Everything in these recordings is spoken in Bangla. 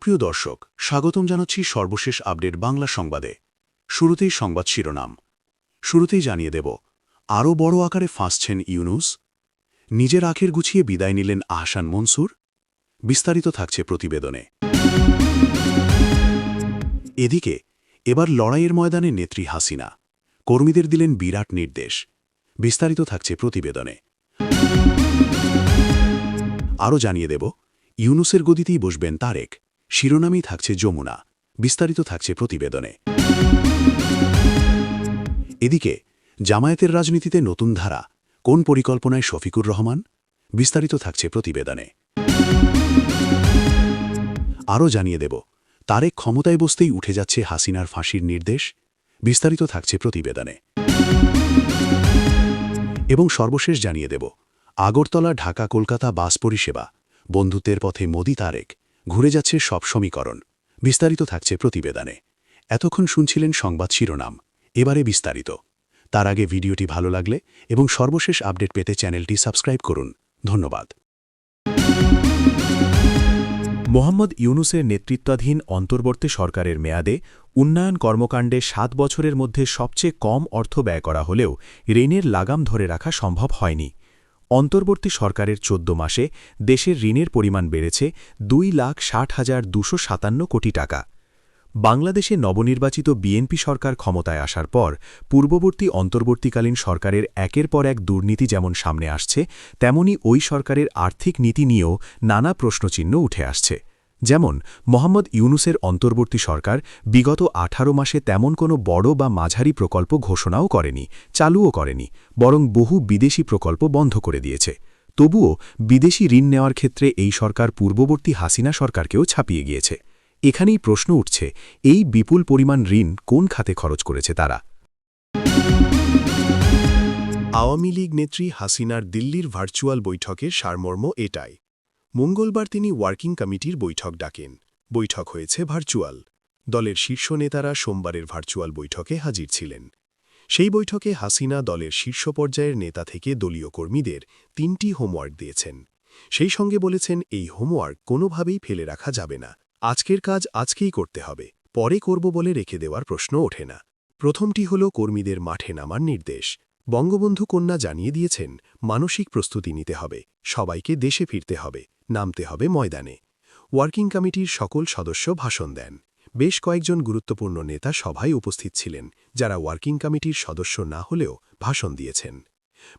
সুপ্রিয় দর্শক, স্বাগতম জানাচ্ছি সর্বশেষ আপডেট বাংলা সংবাদে। শুরুতেই সংবাদ শিরোনাম। শুরুতেই জানিয়ে দেব, আরও বড় আকারে ফাঁসছেন ইউনূস, নিজের আখের গুছিয়ে বিদায় নিলেন আহসান মনসুর। বিস্তারিত থাকছে প্রতিবেদনে। এদিকে এবার লড়াইয়ের ময়দানে নেত্রী হাসিনা, কর্মীদের দিলেন বিরাট নির্দেশ। বিস্তারিত থাকছে প্রতিবেদনে। আরও জানিয়ে দেব, ইউনূসের গদিতেই বসবেন তারেক, শিরোনামেই থাকছে যমুনা। বিস্তারিত থাকছে প্রতিবেদনে। এদিকে জামায়াতের রাজনীতিতে নতুন ধারা, কোন পরিকল্পনায় শফিকুর রহমান? বিস্তারিত থাকছে প্রতিবেদনে। আরও জানিয়ে দেব, তারেক ক্ষমতায় বসতেই উঠে যাচ্ছে হাসিনার ফাঁসির নির্দেশ। বিস্তারিত থাকছে প্রতিবেদনে। এবং সর্বশেষ জানিয়ে দেব, আগরতলা ঢাকা কলকাতা বাস পরিষেবা, বন্ধুত্বের পথে মোদি তারেক, ঘুরে যাচ্ছে সব সমীকরণ। বিস্তারিত থাকছে প্রতিবেদনে। এতক্ষণ শুনছিলেন সংবাদ শিরোনাম, এবারে বিস্তারিত। তার আগে ভিডিওটি ভালো লাগলে এবং সর্বশেষ আপডেট পেতে চ্যানেলটি সাবস্ক্রাইব করুন। ধন্যবাদ। মোহাম্মদ ইউনূসের নেতৃত্বাধীন অন্তর্বর্তী সরকারের মেয়াদে উন্নয়ন কর্মকাণ্ডে ৭ বছরের মধ্যে সবচেয়ে কম অর্থ ব্যয় করা হলেও ঋণের লাগাম ধরে রাখা সম্ভব হয়নি। অন্তর্বর্তী সরকারের ১৪ মাসে দেশের ঋণের পরিমাণ বেড়েছে ২,৬০,২৫৭ কোটি টাকা। বাংলাদেশে নবনির্বাচিত বিএনপি সরকার ক্ষমতায় আসার পর পূর্ববর্তী অন্তর্বর্তীকালীন সরকারের একের পর এক দুর্নীতি যেমন সামনে আসছে, তেমনি ওই সরকারের আর্থিক নীতি নিয়েও নানা প্রশ্নচিহ্ন উঠে আসছে। যেমন মোহাম্মদ ইউনূসের অন্তর্বর্তী সরকার বিগত ১৮ মাসে তেমন কোনো বড় বা মাঝারি প্রকল্প ঘোষণাও করেনি, চালুও করেনি, বরং বহু বিদেশি প্রকল্প বন্ধ করে দিয়েছে। তবুও বিদেশি ঋণ নেওয়ার ক্ষেত্রে এই সরকার পূর্ববর্তী হাসিনা সরকারকেও ছাপিয়ে গিয়েছে। এখানেই প্রশ্ন উঠছে, এই বিপুল পরিমাণ ঋণ কোন খাতে খরচ করেছে তারা? আওয়ামী লীগ নেত্রী হাসিনার দিল্লির ভার্চুয়াল বৈঠকের সারমর্ম এটাই। মঙ্গলবার তিনি ওয়ার্কিং কমিটির বৈঠক ডাকেন। বৈঠক হয়েছে ভার্চুয়াল। দলের শীর্ষ নেতারা সোমবারের ভার্চুয়াল বৈঠকে হাজির ছিলেন। সেই বৈঠকে হাসিনা দলের শীর্ষ পর্যায়ের নেতা থেকে দলীয় কর্মীদের ৩টি হোমওয়ার্ক দিয়েছেন। সেই সঙ্গে বলেছেন, এই হোমওয়ার্ক কোনোভাবেই ফেলে রাখা যাবে না। আজকের কাজ আজকেই করতে হবে, পরে করব বলে রেখে দেওয়ার প্রশ্ন ওঠে না। প্রথমটি হল কর্মীদের মাঠে নামার নির্দেশ। বঙ্গবন্ধু কন্যা জানিয়ে দিয়েছেন, মানসিক প্রস্তুতি নিতে হবে, সবাইকে দেশে ফিরতে হবে, নামতে হবে ময়দানে। ওয়ার্কিং কমিটির সকল সদস্য ভাষণ দেন। বেশ কয়েকজন গুরুত্বপূর্ণ নেতা সভায় উপস্থিত ছিলেন, যারা ওয়ার্কিং কমিটির সদস্য না হলেও ভাষণ দিয়েছেন।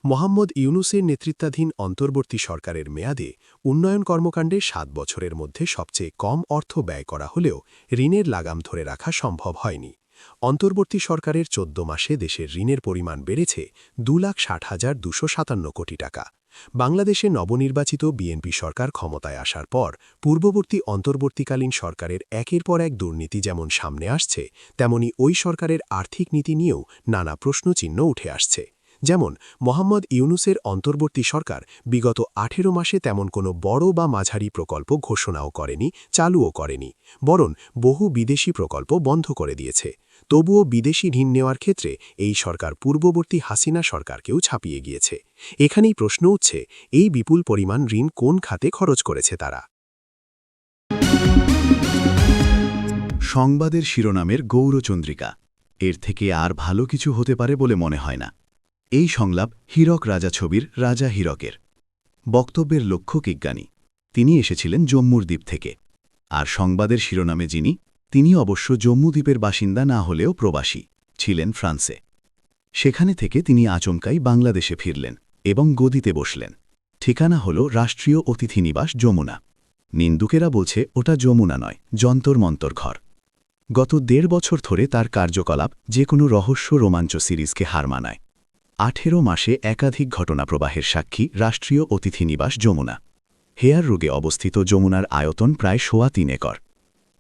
মোহাম্মদ ইউনূসের নেতৃত্বাধীন অন্তর্বর্তী সরকারের মেয়াদে উন্নয়ন কর্মকাণ্ডে ৭ বছরের মধ্যে সবচেয়ে কম অর্থ ব্যয় করা হলেও ঋণের লাগাম ধরে রাখা সম্ভব হয়নি। অন্তর্বর্তী সরকারের ১৪ মাসে দেশের ঋণের পরিমাণ বেড়েছে ২,৬০,২৫৭ কোটি টাকা। বাংলাদেশে নবনির্বাচিত বিএনপি সরকার ক্ষমতায় আসার পর পূর্ববর্তী অন্তর্বর্তীকালীন সরকারের একের পর এক দুর্নীতি যেমন সামনে আসছে, তেমনি ওই সরকারের আর্থিক নীতি নিয়েও নানা প্রশ্নচিহ্ন উঠে আসছে। যেমন মোহাম্মদ ইউনূসের অন্তর্বর্তী সরকার বিগত ১৮ মাসে তেমন কোনো বড় বা মাঝারি প্রকল্প ঘোষণাও করেনি, চালুও করেনি, বরং বহু বিদেশি প্রকল্প বন্ধ করে দিয়েছে। তবুও বিদেশি ঋণ নেওয়ার ক্ষেত্রে এই সরকার পূর্ববর্তী হাসিনা সরকারকেও ছাপিয়ে গিয়েছে। এখানেই প্রশ্ন উঠছে, এই বিপুল পরিমাণ ঋণ কোন খাতে খরচ করেছে তারা? সংবাদের শিরোনামের গৌরচন্দ্রিকা। এর থেকে আর ভালো কিছু হতে পারে বলে মনে হয় না। এই সংলাপ হীরক রাজা ছবির রাজা হীরকের। বক্তব্যের লক্ষ্য বিজ্ঞানী, তিনি এসেছিলেন জম্মুর দ্বীপ থেকে। আর সংবাদের শিরোনামে যিনি, তিনি অবশ্য জম্মু দ্বীপের বাসিন্দা না হলেও প্রবাসী, ছিলেন ফ্রান্সে। সেখানে থেকে তিনি আচমকাই বাংলাদেশে ফিরলেন এবং গদিতে বসলেন। ঠিকানা হল রাষ্ট্রীয় অতিথি নিবাস যমুনা। নিন্দুকেরা বলছে ওটা যমুনা নয়, যন্তর মন্তর ঘর। গত ১.৫ বছর ধরে তার কার্যকলাপ যে কোনো রহস্য রোমাঞ্চ সিরিজকে হার মানায়। ১৮ মাসে একাধিক ঘটনা প্রবাহের সাক্ষী রাষ্ট্রীয় অতিথি নিবাস যমুনা। হেয়ার রোগে অবস্থিত যমুনার আয়তন প্রায় ৩.৫ একর।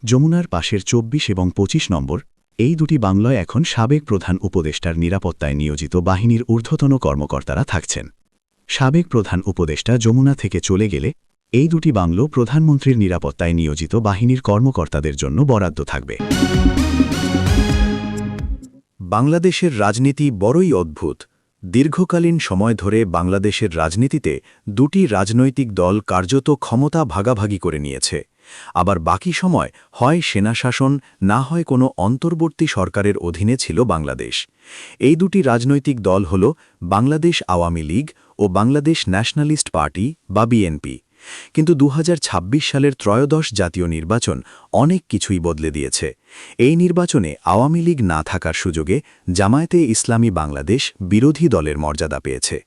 যমুনার পাশের ২৪ এবং ২৫ নম্বর এই দুটি বাংলায় এখন সাবেক প্রধান উপদেষ্টার নিরাপত্তায় নিয়োজিত বাহিনীর ঊর্ধ্বতন কর্মকর্তারা থাকছেন। সাবেক প্রধান উপদেষ্টা যমুনা থেকে চলে গেলে এই দুটি বাংলো প্রধানমন্ত্রীর নিরাপত্তায় নিয়োজিত বাহিনীর কর্মকর্তাদের জন্য বরাদ্দ থাকবে। বাংলাদেশের রাজনীতি বড়ই অদ্ভুত। দীর্ঘকালীন সময় ধরে বাংলাদেশের রাজনীতিতে দুটি রাজনৈতিক দল কার্যত ক্ষমতা ভাগাভাগি করে নিয়েছে। আবার বাকি সময় হয় সেনাশাসন, না হয় কোনো অন্তর্বর্তী সরকারের অধীনে ছিল বাংলাদেশ। এই দুটি রাজনৈতিক দল হল বাংলাদেশ আওয়ামী লীগ ও বাংলাদেশ ন্যাশনালিস্ট পার্টি বা বিএনপি। কিন্তু 2026 সালের ত্রয়োদশ জাতীয় নির্বাচন অনেক কিছুই বদলে দিয়েছে। এই নির্বাচনে আওয়ামী লীগ না থাকার সুযোগে জামায়াতে ইসলামী বাংলাদেশ বিরোধী দলের মর্যাদা পেয়েছে।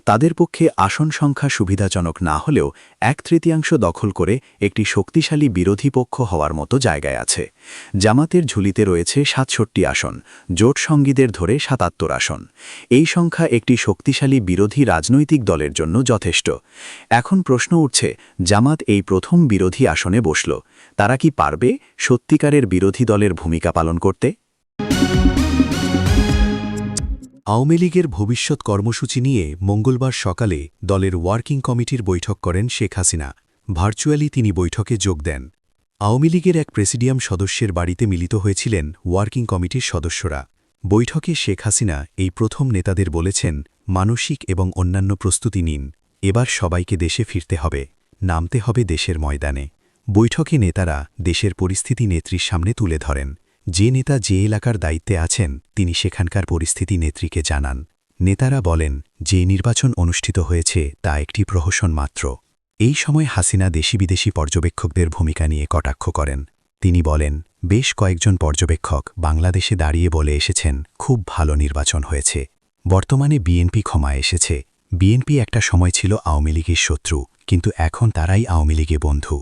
তাদের পক্ষে আসন সংখ্যা সুবিধাজনক না হলেও 1/3 দখল করে একটি শক্তিশালী বিরোধী পক্ষ হওয়ার মতো জায়গায় আছে। জামাতের ঝুলিতে রয়েছে 67 আসন, জোট সঙ্গীদের ধরে 77 আসন। এই সংখ্যা একটি শক্তিশালী বিরোধী রাজনৈতিক দলের জন্য যথেষ্ট। এখন প্রশ্ন উঠছে, জামাত এই প্রথম বিরোধী আসনে বসল, তারা কি পারবে সত্যিকারের বিরোধী দলের ভূমিকা পালন করতে? আওয়ামী লীগের ভবিষ্যৎ কর্মসূচি নিয়ে মঙ্গলবার সকালে দলের ওয়ার্কিং কমিটির বৈঠক করেন শেখ হাসিনা। ভার্চুয়ালি তিনি বৈঠকে যোগ দেন। আওয়ামী লীগের এক প্রেসিডিয়াম সদস্যের বাড়িতে মিলিত হয়েছিলেন ওয়ার্কিং কমিটির সদস্যরা। বৈঠকে শেখ হাসিনা এই প্রথম নেতাদের বলেছেন, মানসিক এবং অন্যান্য প্রস্তুতি নিন, এবার সবাইকে দেশে ফিরতে হবে, নামতে হবে দেশের ময়দানে। বৈঠকে নেতারা দেশের পরিস্থিতি নেত্রীর সামনে তুলে ধরেন। যে নেতা যে এলাকার দায়িত্বে আছেন তিনি সেখানকার পরিস্থিতি নেত্রীকে জানান। নেতারা বলেন, যে নির্বাচন অনুষ্ঠিত হয়েছে তা একটি প্রহসন মাত্র। এই সময় হাসিনা দেশি বিদেশি পর্যবেক্ষকদের ভূমিকা নিয়ে কটাক্ষ করেন। তিনি বলেন, বেশ কয়েকজন পর্যবেক্ষক বাংলাদেশে দাঁড়িয়ে বলে এসেছেন, খুব ভালো নির্বাচন হয়েছে। বর্তমানে বিএনপি ক্ষমায় এসেছে। বিএনপি একটা সময় ছিল আওয়ামী লীগের শত্রু, কিন্তু এখন তারাই আওয়ামী লীগে বন্ধু।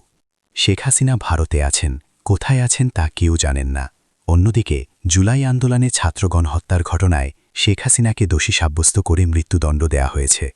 শেখ হাসিনা ভারতে আছেন, কোথায় আছেন তা কেউ জানেন না। অন্যদিকে জুলাই আন্দোলনে ছাত্রগণ হত্যার ঘটনায় শেখ হাসিনাকে দোষী সাব্যস্ত করে মৃত্যুদণ্ড দেয়া হয়েছে।